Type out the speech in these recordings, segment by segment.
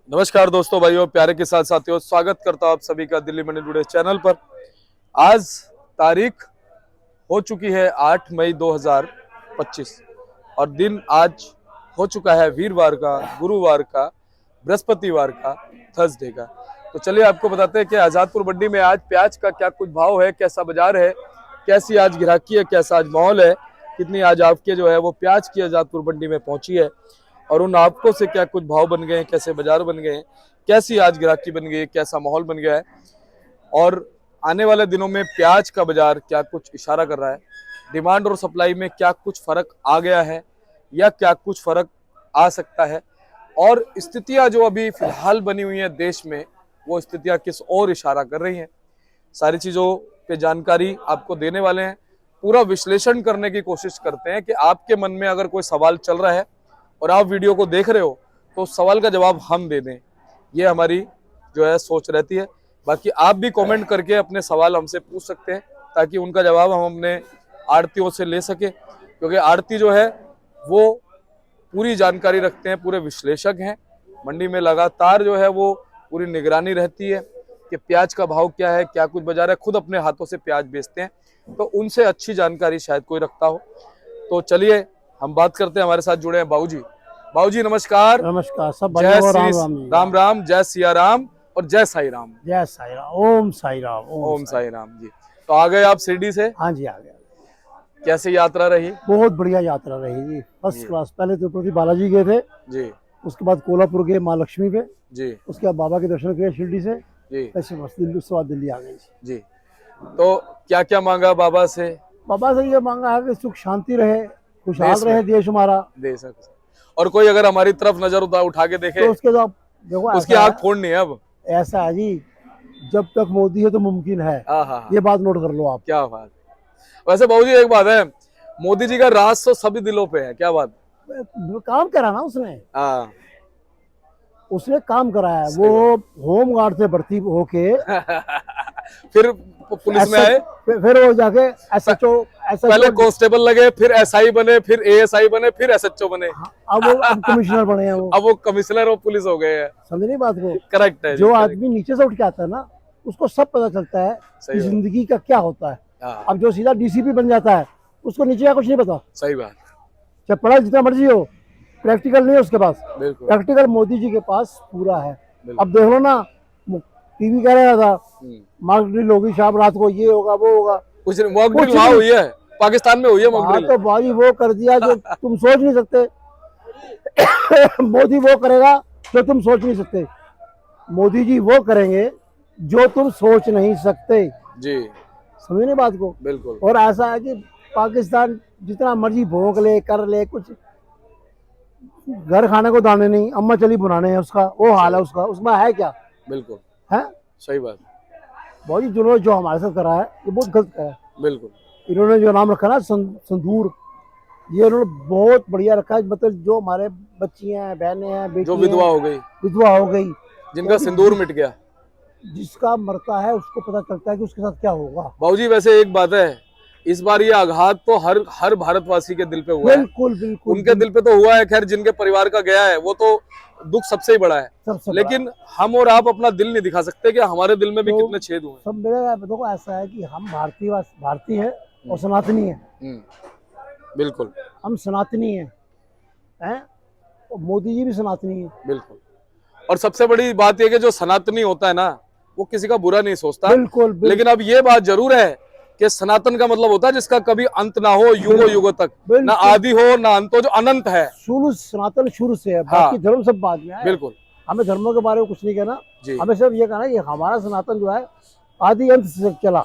नमस्कार दोस्तों, भाइयों, प्यारे के साथ साथियों, स्वागत करता हूं आप सभी का दिल्ली मंडी टुडे चैनल पर। आज तारीख हो चुकी है 8 मई 2025 और दिन आज हो चुका है वीरवार का, गुरुवार का, बृहस्पतिवार का, थर्सडे का। तो चलिए आपको बताते हैं कि आजादपुर मंडी में आज प्याज का क्या कुछ भाव है, कैसा बाजार है, कैसी आज ग्राहकी है, कैसा आज माहौल है, कितनी आज आपके जो है वो प्याज की आजादपुर मंडी में पहुंची है और उन आपको से क्या कुछ भाव बन गए हैं, कैसे बाजार बन गए हैं, कैसी आज ग्राहकी बन गई है, कैसा माहौल बन गया है और आने वाले दिनों में प्याज का बाजार क्या कुछ इशारा कर रहा है, डिमांड और सप्लाई में क्या कुछ फर्क आ गया है या क्या कुछ फर्क आ सकता है और स्थितियां जो अभी फिलहाल बनी हुई हैं देश में, वो स्थितियां किस ओर इशारा कर रही हैं, सारी चीजों पे जानकारी आपको देने वाले हैं। पूरा विश्लेषण करने की कोशिश करते हैं कि आपके मन में अगर कोई सवाल चल रहा है और आप वीडियो को देख रहे हो तो उस सवाल का जवाब हम दे दें, ये हमारी जो है सोच रहती है। बाकी आप भी कमेंट करके अपने सवाल हमसे पूछ सकते हैं ताकि उनका जवाब हम अपने आड़तियों से ले सके, क्योंकि आड़ती जो है वो पूरी जानकारी रखते हैं, पूरे विश्लेषक हैं। मंडी में लगातार जो है वो पूरी निगरानी रहती है कि प्याज का भाव क्या है, क्या कुछ बाजार है, खुद अपने हाथों से प्याज बेचते हैं, तो उनसे अच्छी जानकारी शायद कोई रखता हो। तो चलिए हम बात करते हैं, हमारे साथ जुड़े हैं बाबूजी। बाबूजी नमस्कार। नमस्कार, सब जय बढ़िया। श्री राम राम जी। राम राम, जय सिया राम और जय साई राम। जय साई राम, ओम साई राम, ओम साई राम जी। तो आ गए आप शिरडी से, हाँ जी, आ गया। कैसे यात्रा रही? बहुत बढ़िया यात्रा रही जी, फर्स्ट क्लास। पहले तिरुपति बालाजी गए थे जी उसके बाद कोल्हापुर गए माँ लक्ष्मी पे, जी उसके बाद बाबा के दर्शन किए शिरडी से। जी ऐसे बस दिल्ली, उसके बाद दिल्ली आ गई जी। जी। तो क्या क्या मांगा बाबा से? बाबा से ये मांगा है कि सुख शांति रहे, खुशहाल देश में। रहे देश हमारा। दे सकते। और कोई अगर हमारी तरफ नजर उठा के देखे तो उसके बाद देखो, उसकी ऐसा आंख फोड़नी है अब। है, ऐसा है जी, जब तक मोदी है तो मुमकिन है। हाँ, ये बात नोट कर लो आप। क्या बात। वैसे बाबूजी एक बात है, मोदी जी का राज तो सभी दिलों पे है, क्या बात। काम करा ना उसने, हाँ उसने काम कराया है। वो होम गार्ड से भर्ती होके फिर पुलिस में आए, फिर वो जाके एसएचओ, पहले कांस्टेबल लगे, फिर एसआई बने, फिर एएसआई बने, फिर एसएचओ बने, अब वो कमिश्नर बने हैं। वो अब वो कमिश्नर और पुलिस हो गए हैं। समझ नहीं बात को। करेक्ट है जी, जो correct। आदमी नीचे से उठ के आता है ना, उसको सब पता चलता है सही कि बात। जिंदगी का क्या होता है। हाँ, अब जो सीधा डीसीपी बन जाता है, उसको नीचे का कुछ नहीं पता। सही बात। चाहे पढ़ा जितना मर्जी हो, प्रैक्टिकल नहीं है उसके पास। बिल्कुल प्रैक्टिकल मोदी जी के पास पूरा है। बिल्कुल। अब देख लो ना, टीवी कह रहा था हम्म। मॉक ड्रिल होगी शाम रात को, ये होगा वो होगा। कुछ मॉक ड्रिल कुछ वहां नहीं। हुई है, पाकिस्तान में हुई है मॉक हाँ ड्रिल। तो भाई वो कर दिया जो तुम सोच नहीं सकते। मोदी वो करेगा जो तुम सोच नहीं सकते। मोदी जी वो करेंगे जो तुम सोच नहीं सकते। जी समझे नहीं बात को। बिल्कुल। और ऐसा है कि पाकिस्तान जितना मर्जी भोंक ले कर ले, कुछ घर खाने को दाने नहीं, अम्मा चली बुनाने हैं, उसका वो हाल है उसका। उसमें है क्या बिल्कुल है। सही बात। बहुत जिन्होंने जो हमारे साथ करा है ये बहुत गलत करा है। बिल्कुल। इन्होंने जो नाम रखा ना संदूर, ये उन्होंने बहुत बढ़िया रखा है। मतलब जो हमारे बच्चियां हैं, बहनें हैं, जो बेटी विधवा हो गई, विधवा हो गई, जिनका सिंदूर मिट गया। जिसका मरता है उसको पता चलता है कि उसके साथ क्या होगा। बाबूजी वैसे एक बात है, इस बार ये आघात तो हर भारतवासी के दिल पे हुआ है। बिल्कुल बिल्कुल। उनके दिल पे तो हुआ है, खैर जिनके परिवार का गया है वो तो दुख सबसे ही बड़ा है। सबसे लेकिन हम और आप अपना दिल नहीं दिखा सकते कि हमारे दिल में भी तो कितने छेद हुए सब मेरे देखो, ऐसा है कि हम भारतीय है और सनातनी है। हैं। बिल्कुल हम सनातनी हैं और मोदी जी भी सनातनी है। बिल्कुल। और सबसे बड़ी बात यह कि जो सनातनी होता है ना, वो किसी का बुरा नहीं सोचता। बिल्कुल लेकिन अब ये बात जरूर है कि सनातन का मतलब होता है जिसका कभी अंत ना हो, युगों युगों तक, ना आदि हो ना अंत हो, जो अनंत है। शुरू सनातन शुरू से है, हाँ। बाकी धर्म सब बाद में है। बिल्कुल। हमें धर्मों के बारे में कुछ नहीं कहना जी हमें सिर्फ ये कहना है कि हमारा सनातन जो है आदि अंत से चला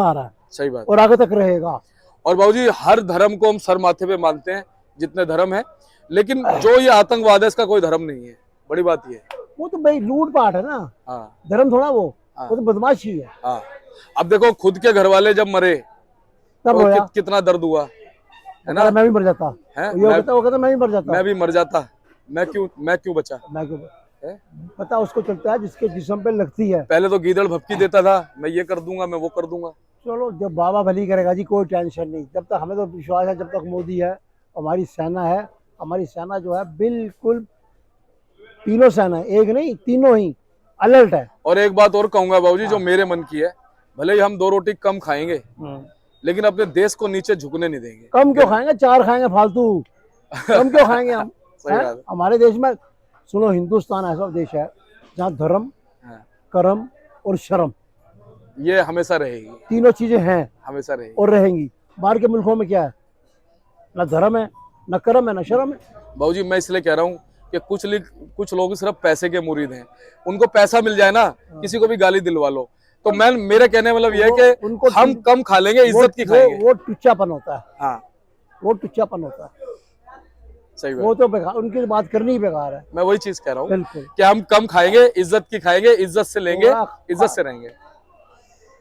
आ रहा है सही बात। और आगे तक रहेगा। और बाबूजी हर धर्म को हम सर माथे पे मानते हैं, जितने धर्म है, लेकिन जो ये आतंकवाद है इसका कोई धर्म नहीं है। बड़ी बात ये है। वो तो भाई लूट पाट है ना, हाँ धर्म थोड़ा वो हाँ। वो तो बदमाशी है। हाँ। अब देखो खुद के घर वाले जब मरे तब तो होया कितना दर्द हुआ है ना। मैं भी मर जाता है वो कहता मैं भी मर जाता। मैं भी मर जाता, मैं क्यों बचा। मैं क्यों है? पता उसको चलता है जिसके जिस्म पे लगती है। पहले तो गीदड़ भपकी देता था, मैं ये कर दूंगा, मैं वो कर दूंगा। चलो जब बाबा भली करेगा जी, कोई टेंशन नहीं। जब तक हमें तो विश्वास है, जब तक मोदी है, हमारी सेना है, हमारी सेना जो है बिल्कुल तीनों सेना है, एक नहीं तीनों ही अलर्ट है। और एक बात और कहूंगा बाबूजी जो मेरे मन की है, भले ही हम 2 रोटी कम खाएंगे लेकिन अपने देश को नीचे झुकने नहीं देंगे। कम क्यों खाएंगे, 4 खाएंगे फालतू, कम क्यों खाएंगे हम? सही हैं? बात है। हमारे देश में सुनो, हिंदुस्तान ऐसा देश है जहाँ धर्म, हाँ, कर्म और शर्म ये हमेशा रहेगी, तीनों चीजें हैं हमेशा रहेगी। और रहेंगी। बाहर के मुल्कों में क्या है, ना धर्म है, ना कर्म है, ना शर्म है। बाबूजी मैं इसलिए कह रहा हूँ कि कुछ लोग सिर्फ पैसे के मुरीद हैं, उनको पैसा मिल जाए ना, किसी को भी गाली दिलवा लो। तो मैं मेरा कहने का मतलब यह है कि उनको हम कम खा लेंगे, इज्जत की खाएंगे। वो टुच्चापन होता है। हाँ वो टुच्चापन होता है, सही वो बात, तो बेकार, उनकी बात करनी ही बेकार है। मैं वही चीज कह रहा हूँ बिल्कुल, कि हम कम खाएंगे, इज्जत की खाएंगे, इज्जत से लेंगे, इज्जत से रहेंगे।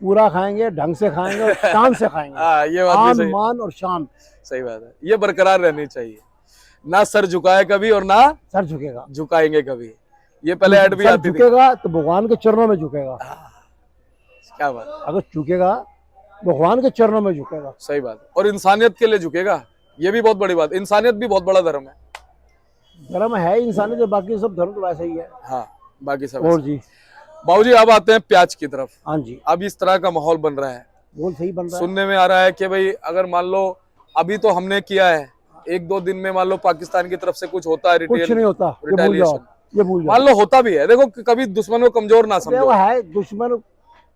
पूरा खाएंगे, ढंग से खाएंगे और शान से खाएंगे। हाँ ये बात भी आन सही, मान और शान, सही बात है। ये बरकरार रहनी चाहिए, ना सर झुकाए कभी और ना सर झुकेगा। झुकाएंगे कभी। ये पहले ऐड भी सर आती थी। झुकेगा तो भगवान के चरणों में झुकेगा। क्या बात, अगर झुकेगा भगवान के चरणों में झुकेगा। सही बात। और इंसानियत के लिए झुकेगा, ये भी बहुत बड़ी बात। इंसानियत भी बहुत बड़ा धर्म है। धर्म है इंसानी, तो बाकी सब धर्म तो वैसे ही है। हाँ बाकी सब और ऐसे। जी, बाबूजी अब आते हैं प्याज की तरफ। हाँ जी, अब इस तरह का माहौल बन रहा है, बोल सही बन रहा है। सुनने में आ रहा है कि भाई अगर मान लो अभी तो हमने किया है, 1-2 दिन में मान लो पाकिस्तान की तरफ से कुछ होता है, कुछ नहीं होता, ये भूल जाओ, रिटेलिएशन, ये भूल जाओ। मान लो होता भी है। देखो कभी दुश्मन को कमजोर ना वो समझो। है दुश्मन,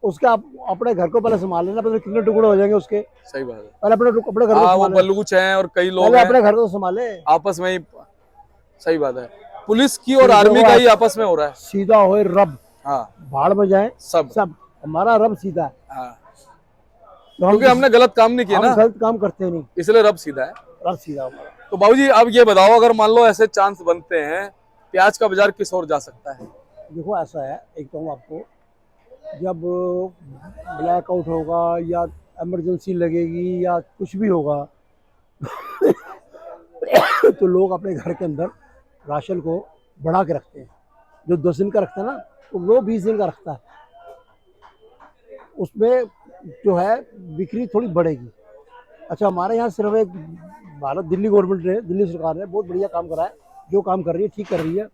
उसका अपने घर को पहले संभाल लेना, पहले कितने टुकड़े हो जाएंगे उसके। सही बात है। पहले अपने घर को हाँ वो संभाले, बलूच हैं और कई लोग पहले हैं अपने घर को संभाले। आपस में ही। सही बात है। पुलिस की और आर्मी का ही आपस में हो रहा है। सीधा होए रब, हाँ भाड़ में जाए सब। सब, हमारा रब सीधा है। हाँ तो क्योंकि हमने गलत काम नहीं किया हम ना, गलत काम करते नहीं, इसलिए रब सीधा है। रब सीधा हमारा। तो बाबूजी अब ये बताओ, अगर मान लो ऐसे चांस बनते हैं, प्याज का बाजार किस ओर जा सकता है? देखो ऐसा है, एक कहूँ आपको, जब ब्लैकआउट होगा या इमरजेंसी लगेगी या कुछ भी होगा तो लोग अपने घर के अंदर राशन को बढ़ा के रखते हैं। जो 10 दिन का रखता है ना, तो वो 20 दिन का रखता है। उसमें जो है बिक्री थोड़ी बढ़ेगी। अच्छा, हमारे यहाँ सिर्फ एक दिल्ली गवर्नमेंट ने, दिल्ली सरकार ने बहुत बढ़िया काम करा है, जो काम कर रही है ठीक कर रही है।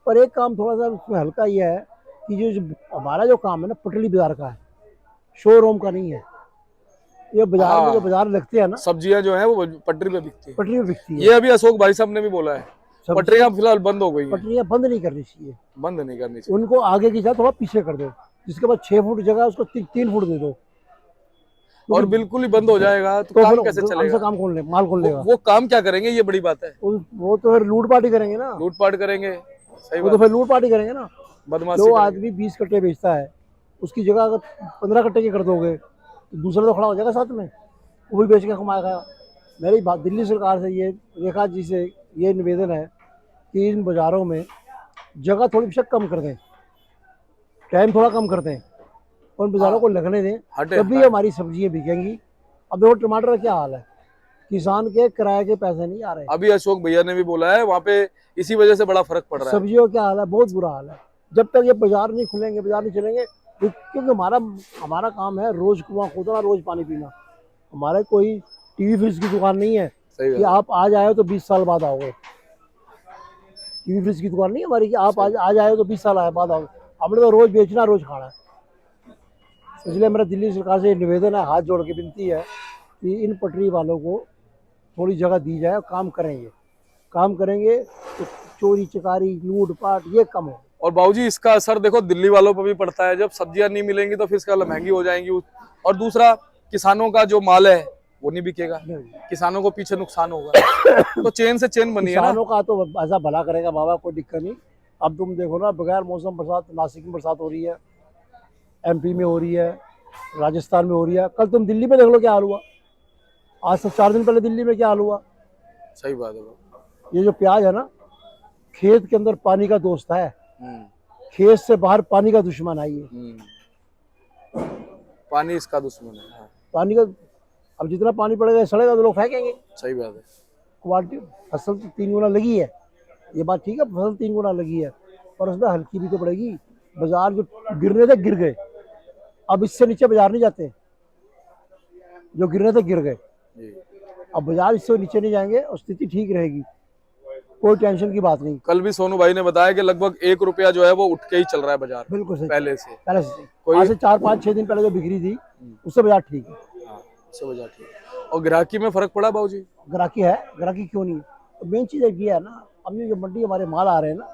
पर एक काम थोड़ा सा उसमें हल्का ये है कि जो हमारा जो काम है ना, पटली बाजार का है, शोरूम का नहीं है। ये बाजार में जो बाजार लगते हैं ना, सब्जियां जो है वो पटरी पे बिकती है। पटरी में बिकती है। ये अभी अशोक भाई साहब ने भी बोला है, पटरियां फिलहाल बंद हो गई हैं। पटरियां बंद नहीं करनी चाहिए, बंद नहीं करनी चाहिए। उनको आगे की जगह थोड़ा पीछे कर दो, जिसके बाद 6 फुट जगह उसको 3 फुट दे दो। और बिल्कुल ही बंद हो जाएगा तो तो काम फिर कैसे हमसे चलेगा? काम कौन ले, माल कौन लेगा? वो काम क्या करेंगे, ये बड़ी बात है। वो तो फिर लूट पाटी करेंगे ना, लूटपाट करेंगे। सही वो तो बात, फिर लूट पाटी करेंगे ना। बदमाशी जो करेंगे। आदमी 20 कट्टे बेचता है, उसकी जगह अगर 15 कट्टे की कर दोगे तो दूसरा तो खड़ा हो जाएगा साथ में, वो भी बेच के कमाएगा। मेरी बात दिल्ली सरकार से, ये रेखा जी से ये निवेदन है कि इन बाज़ारों में जगह थोड़ी बेशक कम कर दें, टाइम थोड़ा कम कर दें, उन बाज़ारों को लगने दें, तभी हमारी सब्जियाँ बिकेंगी। अब देखो टमाटर का क्या हाल है, किसान के किराए के पैसे नहीं आ रहे। अभी अशोक भैया ने भी बोला है वहाँ पे इसी वजह से बड़ा फर्क पड़ रहा है। सब्जियों का क्या हाल है, बहुत बुरा हाल है। जब तक ये बाजार नहीं खुलेंगे, बाजार नहीं चलेंगे, क्योंकि हमारा काम है रोज कुआं खोदना, रोज पानी पीना। हमारे कोई टीवी फ्रिज की दुकान नहीं है सही कि आप आज आए हो तो 20 साल बाद आओगे। टीवी फ्रिज की दुकान नहीं है हमारी कि आप आज आए हो तो 20 साल बाद आओगे। हमने तो रोज बेचना, रोज खाना है। इसलिए मेरा दिल्ली सरकार से निवेदन है, हाथ जोड़ के विनती है कि इन पटरी वालों को थोड़ी जगह दी जाए, काम करेंगे तो चोरी चकारी लूट पाट ये कम हो। और बाबूजी इसका असर देखो दिल्ली वालों पर भी पड़ता है। जब सब्जियां नहीं मिलेंगी तो फिर इसका महंगी हो जाएंगी। और दूसरा, किसानों का जो माल है वो नहीं बिकेगा, किसानों को पीछे नुकसान होगा। तो चेन से चेन बनी है ना। किसानों का तो ऐसा भला करेगा बाबा, कोई दिक्कत नहीं। अब तुम देखो ना, बगैर मौसम बरसात, नासिक में बरसात हो रही है, MP में हो रही है, राजस्थान में हो रही है। कल तुम दिल्ली में देख लो क्या हाल हुआ, आज से 4 दिन पहले दिल्ली में क्या हाल हुआ। सही बात है। ये जो प्याज है ना, खेत के अंदर पानी का दोस्त है, खेत से बाहर पानी का दुश्मन है ये। पानी इसका दुश्मन है। हाँ। पानी का, अब जितना पानी पड़ेगा सड़ेगा तो लोग फेंकेंगे। सही बात है। क्वालिटी फसल तो 3 गुना लगी है, ये बात ठीक है, फसल 3 गुना लगी है, पर उसमें हल्की भी तो पड़ेगी। बाजार जो गिरने थे गिर गए, अब इससे नीचे बाजार नहीं जाते, जो गिरने थे गिर गए। अब बाजार इससे नीचे नहीं जाएंगे और स्थिति ठीक रहेगी। कोई टेंशन की बात नहीं। कल भी सोनू भाई ने बताया कि लगभग 1 रुपया जो है वो उठ के ही चल रहा है बाजार में, बिल्कुल सही, पहले से। पहले से कोई आज से 4-5-6 दिन पहले जो बिक्री थी उससे बाजार ठीक है। हाँ, उससे बाजार ठीक है। और ग्राहकी में फर्क पड़ा बाबूजी? ग्राहकी है, ग्राहकी क्यों नहीं है। मेन चीज़ ये है ना, अभी जो मंडी हमारे माल आ रहे हैं ना,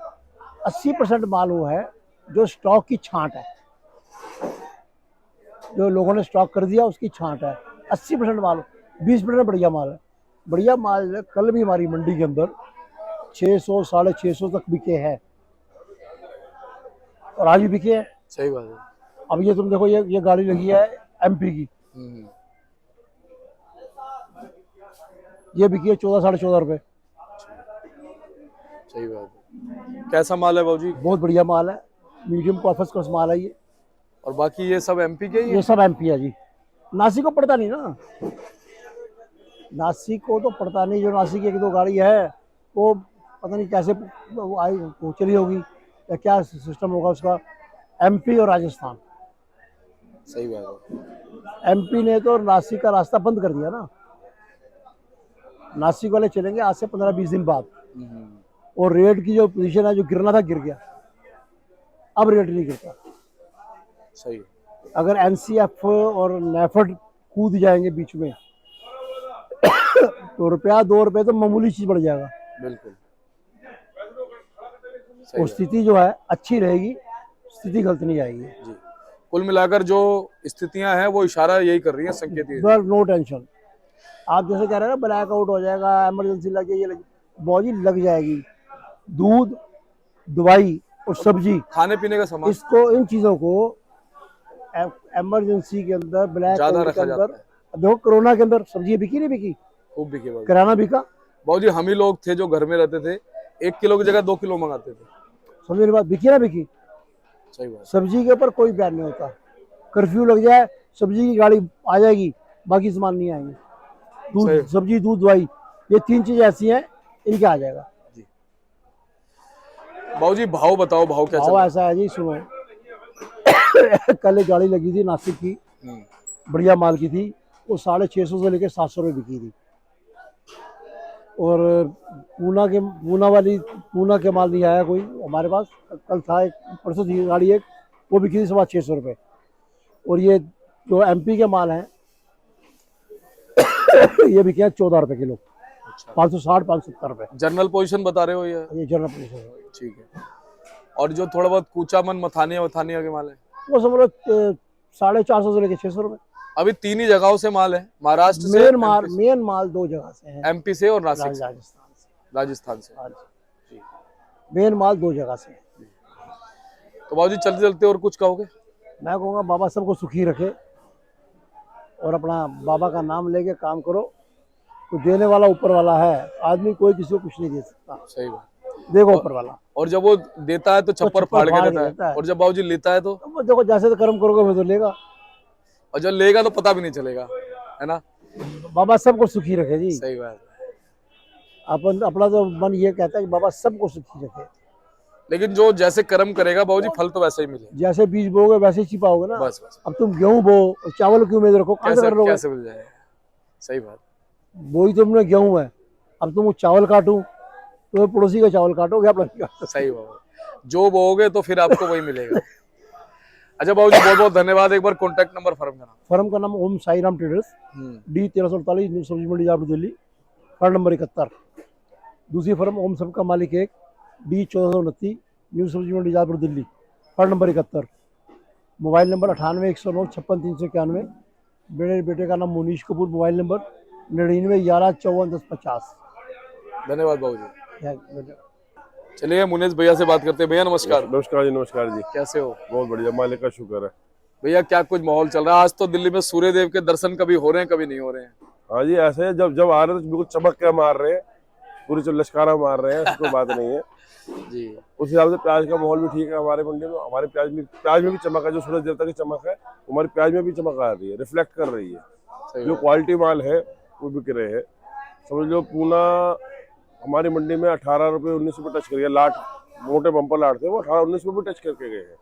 80% माल वो है जो स्टॉक की छांट है, जो लोगों ने स्टॉक कर दिया उसकी छांट है। 80% माल, 20% बढ़िया माल है। बढ़िया माल कल भी हमारी मंडी के अंदर 600 650 तक बिके हैं और आज भी बिके हैं। सही बात है। अब ये तुम देखो, ये गाड़ी लगी है एमपी की, ये बिकी है 14-14.5 रुपए। सही बात है। कैसा माल है बाबूजी? बहुत बढ़िया माल है, मीडियम फर्स्ट क्लास माल है ये। और बाकी ये सब एमपी के ही ये है? सब एमपी है जी। नासिक को पड़ता नहीं ना, नासिक को तो पड़ता नहीं। जो नासिक की 1-2 गाड़ी है वो पता नहीं कैसे वो आई, वो चली होगी या क्या सिस्टम होगा उसका। एमपी और राजस्थान, सही बात है। एमपी ने तो नासिक का रास्ता बंद कर दिया ना। नासिक वाले चलेंगे आज से 15-20 दिन बाद, और रेट की जो पोजीशन है, जो गिरना था गिर गया, अब रेट नहीं गिरता। सही। अगर एनसीएफ और नेफेड कूद जाएंगे बीच में तो ₹1-2 तो मामूली चीज बढ़ जाएगा। बिल्कुल। वो स्थिति जो है अच्छी रहेगी, स्थिति गलत नहीं आएगी जी। कुल मिलाकर जो स्थितियां हैं वो इशारा यही कर रही हैं, संकेत ये। No tension. आप जैसे कह रहे हैं ना ब्लैक आउट हो जाएगा, इमरजेंसी लग जाएगी, बॉडी लग जाएगी। दूध, दवाई और सब्जी, खाने पीने का सामान इसको, इन चीजों को इमरजेंसी के अंदर, ब्लैक ज्यादा आउट के रखा जाता अंदर। है। अब देखो कोरोना के अंदर सब्जी बिकी नहीं बिकी, खूब बिके बाबूजी। किराना बिका। बाबूजी हम ही लोग थे जो घर में रहते थे, 1 किलो की जगह 2 किलो मंगाते थे। समझने बात, बिकी ना बिकी। सही बात। सब्जी के ऊपर कोई बैन नहीं होता। कर्फ्यू लग जाए, सब्जी की गाड़ी आ जाएगी, बाकी सामान नहीं आएंगे। दूध, सब्जी, दूध, दवाई, ये 3 चीजें ऐसी हैं, इनके आ जाएगा। बाबूजी भाव बताओ, भाव क्या चल भाव रहा ऐसा है जी, सुनो। कल एक गाड़ी लगी थी नासिक की, है? बढ़िया माल की थी, वो 650 से लेकर 700 रुपये बिकी थी। और पूना के माल नहीं आया कोई हमारे पास। कल था एक, परसों थी गाड़ी एक, वो बिकी थी 650 रुपये। और ये जो एमपी के माल हैं ये बिके हैं 14 रुपये किलो। अच्छा। 560-570 रुपये। जनरल पोजीशन बता रहे हो ये? जनरल पोजीशन है। ठीक है। और जो थोड़ा बहुत कूचामन मथानिया के माल है वो समझ लो 450 से लेकर 600 रुपये। अभी 3 ही जगहों से माल है, महाराष्ट्र से, मेन माल 2 जगह से है, एमपी से और नासिक से, राजस्थान से। राजस्थान से। हाँ जी, मेन माल 2 जगह से है। तो बाबूजी चलते चलते और कुछ कहोगे? मैं कहूँगा बाबा सबको सुखी रखे और अपना बाबा का नाम लेके काम करो। तो देने वाला ऊपर वाला है, आदमी कोई किसी को कुछ नहीं दे सकता। सही बात। देखो ऊपर वाला। और जब वो देता है तो छप्पर फाड़ के देता है, और जब बाबूजी लेता है तो वो देखो जैसे तो कर्म करोगे वैसे तो लेगा, और जब लेगा तो पता भी नहीं चलेगा, है ना? बाबा सबको सुखी रखे जी। सही बात है। अपना तो मन ये कहता है कि बाबा सबको सुखी रखे। लेकिन जो जैसे कर्म करेगा बाबूजी, फल तो वैसे ही मिलेगा। जैसे बीज बोगे वैसे ही छिपाओगे ना। बस बस। अब तुम गेहूं बो और चावल की उम्मीद रखो, कहाँ से कर लोगे? कैसे मिल जाएगा? सही बात। बोई तुमने गेहूं है, अब तुम चावल काटूं तो पड़ोसी का चावल काटोगे अपना। सही बात। जो बोओगे तो फिर आपको वही मिलेगा। अच्छा बाबूजी, बहुत बहुत धन्यवाद। एक बार कॉन्टैक्ट नंबर फर्म का नाम Om Sai Ram traders, D 1348, new सब्जी मंडी जापुर दिल्ली, कार्ड नंबर 71। दूसरी फर्म ओम सबका मालिक 1, D 1429, न्यू सब्जी मंडी जापुर Delhi, card number 71। Mobile number 98 109 56 391। मेरे बेटे का नाम मुनीश कपूर, मोबाइल नंबर 99 11 54 10 50। धन्यवाद बाबूजी। चलिए मुनीश भैया से बात करते हैं। भैया नमस्कार। नमस्कार जी, नमस्कार जी। कैसे हो? बहुत बढ़िया, मालिक का शुक्र है। भैया क्या कुछ माहौल चल रहा है? आज तो दिल्ली में सूर्य देव के दर्शन कभी हो रहे हैं, कभी नहीं हो रहे हैं। हाँ जी, ऐसे है, जब आ रहे हैं तो बिल्कुल चमक के मार रहे हैं, पूरी जो लश्कारा मार रहे हैं, उसको बात नहीं है जी। उस हिसाब से प्याज का माहौल भी ठीक है हमारे मंडी में। हमारे प्याज में भी चमक है, जो सूरज देवता की चमक है हमारे प्याज में भी चमक आ रही है, रिफ्लेक्ट कर रही है। जो क्वालिटी माल है वो बिक रहे हैं। समझ लो पूना हमारी मंडी में 18 रुपये 19 रुपये टच कर गया। लाट मोटे बम्पर लाट थे, वो 18-19 रुपये टच करके गए हैं।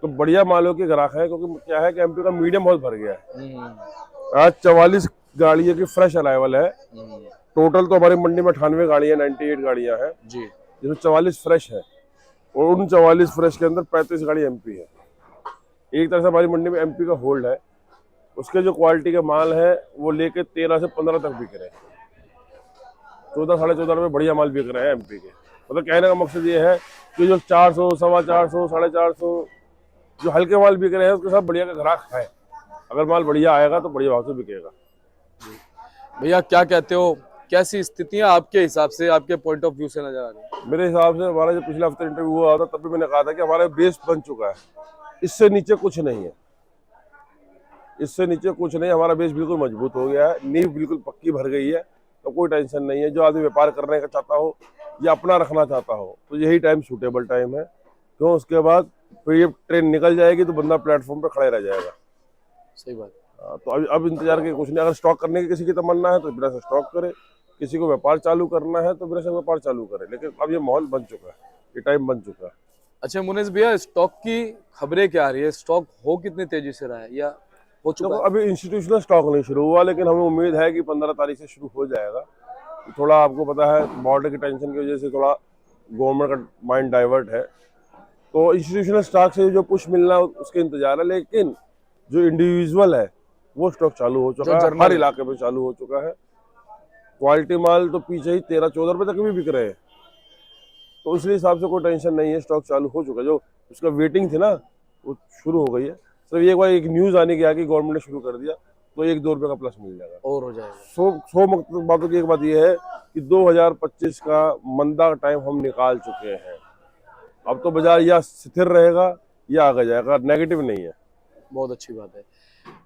तो बढ़िया मालों के ग्राहक है, क्योंकि क्या है कि एमपी का मीडियम बहुत भर गया है। आज 44 गाड़ियों की फ्रेश अराइवल है। टोटल तो हमारी मंडी में 98 गाड़ियां, 98 गाड़ियां हैं, जी। जिसमें 44 फ्रेश है, और उन 44 फ्रेश के अंदर 35 गाड़ी एमपी है। एक तरह से हमारी मंडी में एमपी का होल्ड है। उसके जो क्वालिटी के माल है वो लेके 13 से 15 तक बिक रहे हैं। 14 साढ़े 14 रुपये बढ़िया माल बिक रहे हैं एमपी के। मतलब कहने का मकसद ये है कि जो 400, 425, 450 जो हल्के माल बिक रहे हैं उसके साथ बढ़िया का ग्राहक है। अगर माल बढ़िया आएगा तो बढ़िया भाव से बिकेगा। भैया क्या कहते हो, कैसी स्थितियां आपके हिसाब से, आपके पॉइंट ऑफ व्यू से नजर आ रही है? मेरे हिसाब से हमारा जो पिछले हफ्ते इंटरव्यू हुआ था तब भी मैंने कहा था कि हमारा बेस बन चुका है, इससे नीचे कुछ नहीं है, इससे नीचे कुछ नहीं। हमारा बेस बिल्कुल मजबूत हो गया है, नींव बिल्कुल पक्की भर गई है, तो कोई टेंशन नहीं है। जो आदमी व्यापार करने का चाहता हो या अपना रखना चाहता हो तो यही टाइम सूटेबल टाइम है। क्यों, उसके बाद फिर ये ट्रेन निकल जाएगी तो बंदा प्लेटफॉर्म पर खड़े रह जाएगा। सही बात। तो अब इंतजार के कुछ नहीं। अगर स्टॉक करने की किसी की तमन्ना है तो बिना से स्टॉक करे, किसी को व्यापार चालू करना है तो बिना से व्यापार चालू करे। लेकिन अब ये माहौल बन चुका है, ये टाइम बन चुका है। अच्छा मुनीस भैया, स्टॉक की खबरें क्या आ रही है? स्टॉक हो कितनी तेजी से रहा है या हो चुका है? अभी इंस्टीट्यूशनल स्टॉक नहीं शुरू हुआ, लेकिन हमें उम्मीद है कि 15 तारीख से शुरू हो जाएगा। थोड़ा आपको पता है बॉर्डर की टेंशन की वजह से थोड़ा गवर्नमेंट का माइंड डाइवर्ट है, तो इंस्टीट्यूशनल स्टॉक से जो पुश मिलना है उसके इंतजार है। लेकिन जो इंडिविजुअल है वो स्टॉक चालू हो चुका है, हर इलाके में चालू हो चुका है। क्वालिटी माल तो पीछे ही 13-14 रुपए तक भी बिक रहे हैं, तो इसलिए हिसाब से कोई टेंशन नहीं है, स्टॉक चालू हो चुका है। जो उसका वेटिंग थी ना वो शुरू हो गई है। सिर्फ एक बार एक न्यूज आने की आगे गवर्नमेंट ने शुरू कर दिया तो 1-2 रुपए का प्लस मिल जाएगा और हो जाएगा। 100 बातों की एक बात यह है कि 2025 का मंदा टाइम हम निकाल चुके हैं। अब तो बाजार या स्थिर रहेगा या आगे जाएगा, नेगेटिव नहीं है। बहुत अच्छी बात है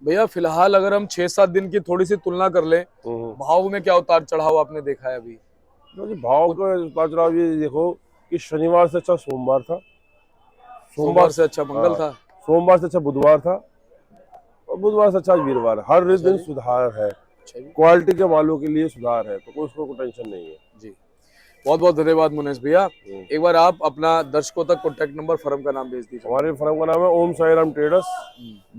भैया। फिलहाल अगर हम 6-7 दिन की थोड़ी सी तुलना कर लें, भाव में क्या उतार चढ़ाव आपने देखा है अभी? तो जी भाव का उतार चढ़ाव ये देखो कि शनिवार से अच्छा सोमवार था, सोमवार से अच्छा मंगल था, सोमवार से अच्छा बुधवार था, और बुधवार से अच्छा वीरवार। हर दिन सुधार है, क्वालिटी के मालों के लिए सुधार है, तो कोई टेंशन नहीं है जी। बहुत बहुत धन्यवाद मुनीस भैया। एक बार आप अपना दर्शकों तक कॉन्टैक्ट नंबर, फर्म का नाम भेज दीजिए। हमारे फर्म का नाम है Om Sai Ram traders,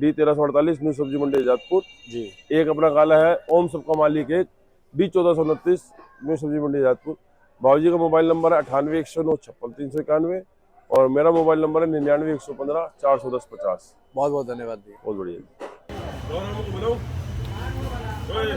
D1348, new सब्जी मंडी आजादपुर जी। एक अपना काला है ओम सबका मालिक एक, D1429, न्यू सब्जी मंडी आजादपुर। बाबूजी का मोबाइल नंबर है 98 109 56 391, और मेरा मोबाइल नंबर है 99 115 410 50। बहुत बहुत धन्यवाद भैया। बहुत बढ़िया।